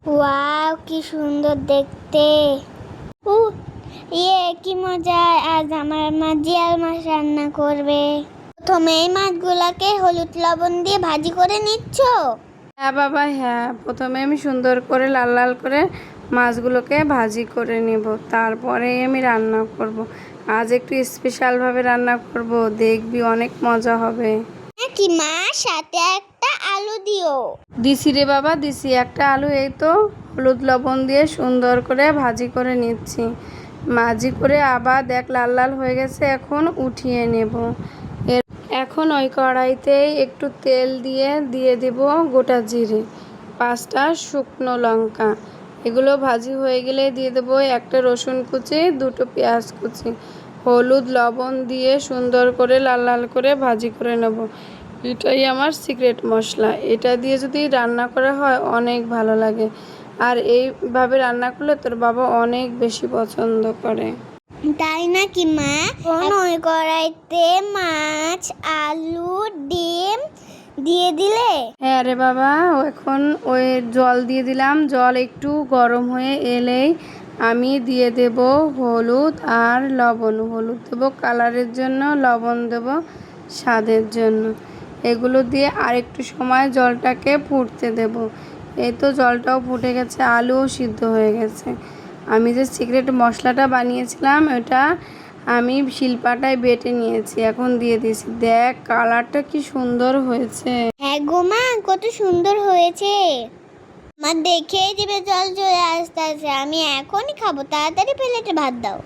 Wow, কি সুন্দর দেখতে। উ কি মজা! আজ আমার মা জিয়াল মাছ রান্না করবে। প্রথমে এই মাছগুলাকে হলুদ লবণ দিয়ে ভাজি করে নিচ্ছ? হ্যাঁ বাবা, হ্যাঁ, প্রথমে আমি সুন্দর করে লাল লাল করে মাছগুলোকে ভাজি করে নেব, তারপরেই আমি রান্না করব। আজ একটু স্পেশালভাবে রান্না করব, দেখবি অনেক মজা হবে। কি মা, সাথে একটা আলু দিও। দিছি রে বাবা, দিছি একটা আলু। এই তো হলুদ লবণ দিয়ে সুন্দর করে ভাজি করে নিচ্ছি। ভাজি করে আবার দেখ লাল লাল হয়ে গেছে, এখন উঠিয়ে নেব। এখন ওই কড়াইতেই একটু তেল দিয়ে দেব গোটা জিরে, 5টা শুকনো লঙ্কা। এগুলো ভাজি হয়ে গেলে দিয়ে দেবো একটা রসুন কুচি, 2টো পেঁয়াজ কুচি। হলুদ লবণ দিয়ে সুন্দর করে লাল লাল করে ভাজি করে নেব। এটাই আমার সিক্রেট মশলা। এটা দিয়ে যদি রান্না করা হয় অনেক ভালো লাগে, আর এইভাবে রান্না করলে তোর বাবা অনেক বেশি পছন্দ করে। তাই নাকি মা? ওই কড়াইতে মাছ, আলু, ডিম দিয়ে দিলে? হ্যাঁ রে বাবা, এখন ওই জল দিয়ে দিলাম। জল একটু গরম হয়ে এলেই আমি দিয়ে দেব হলুদ আর লবণ। হলুদ দেবো কালারের জন্য, লবণ দেবো স্বাদের জন্য। এগুলো দিয়ে আরেকটু সময় জলটাকে ফুটতে দেব। এই তো জলটাও ফুটে গেছে, আলুও সিদ্ধ হয়ে গেছে। আমি যে সিক্রেট মশলাটা বানিয়েছিলাম ওটা আমি শিলপাটায় বেটে নিয়েছি, এখন দিয়ে দিয়েছি। দেখ কালারটা কি সুন্দর হয়েছে। হ্যাঁ গো মা, কত সুন্দর হয়েছে। আমার দেখেই জিভে জল চলে আসতেছে। আমি এখনই খাবো, তাড়াতাড়ি প্লেটে ভাত দাও।